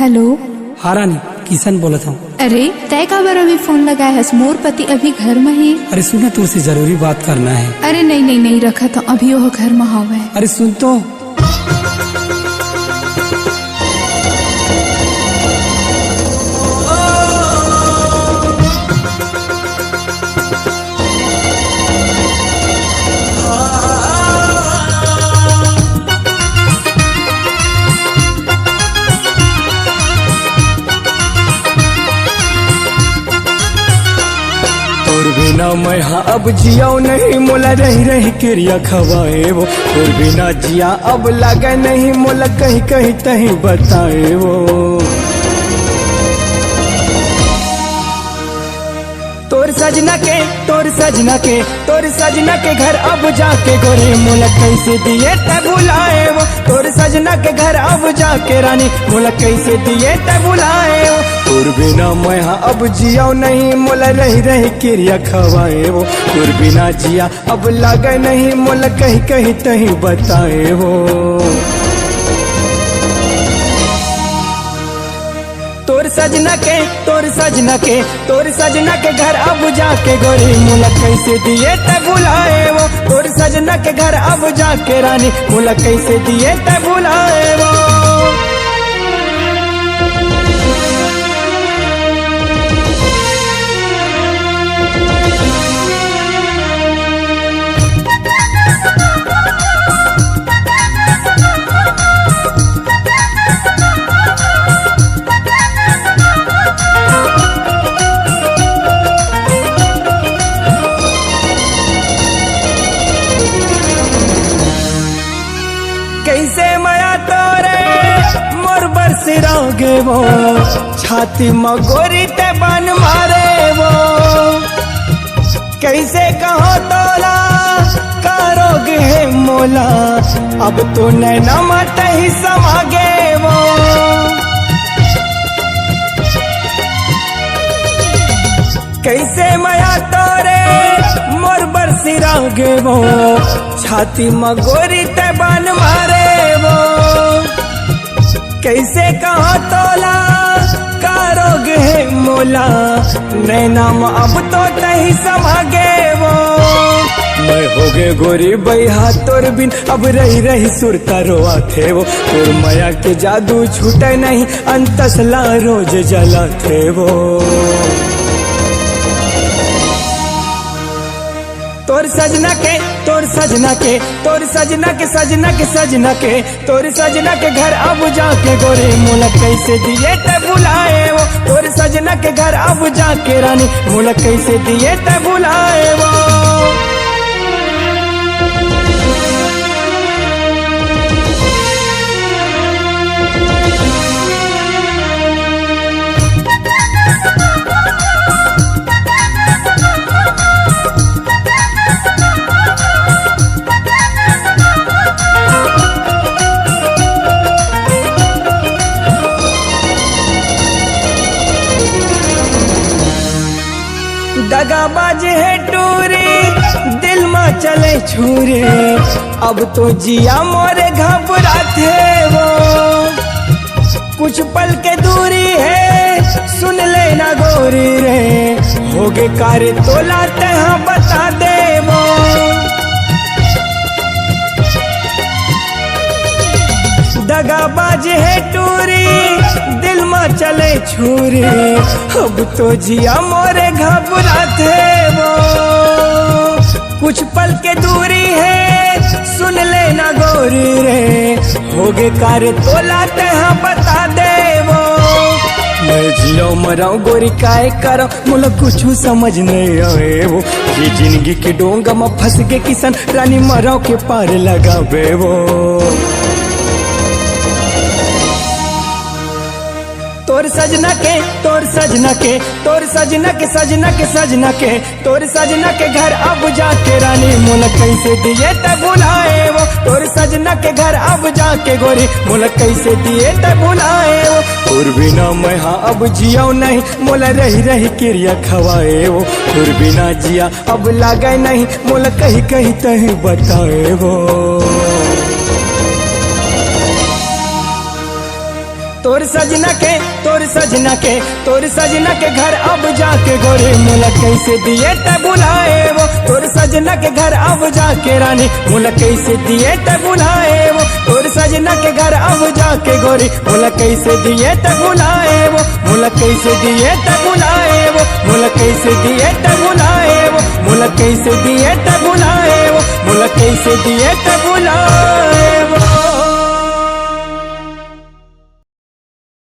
Hello. हाँ रानी, किशन बोलत हूँ। अरे तय का बार अभी फोन लगाया है? मोर पति अभी घर में ही। अरे सुन, तुझसे जरूरी बात करना है। अरे नहीं नहीं नहीं रखा था, अभी वो घर में हवा है। अरे सुन तो। बिना मैं हाँ अब जियाओ नहीं, मोला रही रही क्रिया खवाए वो। और बिना जिया अब लगे नहीं, मोला कहीं कहीं तहीं बताए वो। तोर सजना के तोर सजना के तोर सजना के घर अब जाके गोरे, मोला कैसे दिए तब बुलाए वो। तोर सजना के घर अब जाके रानी, मोला कैसे दिए तब बुलाए वो। तोर बिना मैं हाँ अब जियाओ नहीं, मोला रही रही क्रिया खवाए वो। तोर बिना जिया अब लगे नहीं, मोला कहीं कहीं तहीं बताए वो। तोर सजना के तोर सजना के तोर सजना के घर अब जाके गोरी, मोला कैसे दिए तब बुलाए वो। तोर सजना के घर अब जाके रानी, मोला कैसे दिए तब बुलाए वो। कैसे माया तोरे मोर बरसिरोगे वो, छाती मगोरी ते बन मारे वो। कैसे कहो तोला करोगे है मोला, अब तो नैना मत ही समागे वो। कैसे माया तोरे मोर बरसिरोगे वो, छाती मगोरी ते बन मारे वो। कैसे कहा तोला करोगे है मोला, नैना अब तो नहीं समागे वो। मैं हो गए गोरी बैहा तोर बिन, अब रही रही सुरता रोआ थे वो। तोर माया के जादू छूटे नहीं, अंतसला रोज जला थे वो। तोर सजना के तोर सजना के तोर सजना के सजना के सजना के तोर सजना के घर अब जाके गोरे, मोला कैसे दिए तब बुलाए वो। तोर सजना के घर अब जाके रानी, मोला कैसे दिए तब बुलाए वो। दगाबाज है टूरी दिल में चले छुरी, अब तो जिया मोरे घबराते वो। कुछ पल के दूरी है सुन लेना गोरी रे, होगे कार्य तो लाते हैं बता दे वो। दगाबाज है टूरी दिल में चले छुरी, अब तो जिया मोरे घबराते वो। कुछ पल के दूरी है सुन लेना गोरी रे, होगे कार्य तो लाते हैं बता दे वो। मैं जियो मराऊ गोरी काय करो, मोला कुछ समझ नहीं आए वो। ये जिंदगी के डोंगा में फंस के किसान रानी, मराऊ के पार लगावे वो। तोर सजना के तोर सजना के तोर सजना के सजना के सजना के तोर सजना के घर अब जाके रानी, मोला कैसे दिए तब बुलाए वो। तोर सजना के घर अब जाके गोरी, मोला कैसे दिए तब बुलाए वो। तोर बिना मैं हाँ अब जियाओ नहीं, मोला रही रही क्रिया खवाए वो। तोर बिना जिया अब लागे नहीं, मोला कहीं कहीं तहीं बताए वो। तोर सजना के घर अब जाके गोरी मुला कैसे दिए त बुलाए वो। तोर सजना के घर अब जाके रानी मुला कैसे दिए त बुलाए वो। तोर सजना के घर अब जाके गोरी मुला कैसे दिए त बुलाए वो। मुला कैसे दिए त बुलाए वो। मुला कैसे दिए त बुलाए वो। मुला कैसे दिए त बुलाए वो। मुला कैसे दिए त बुलाए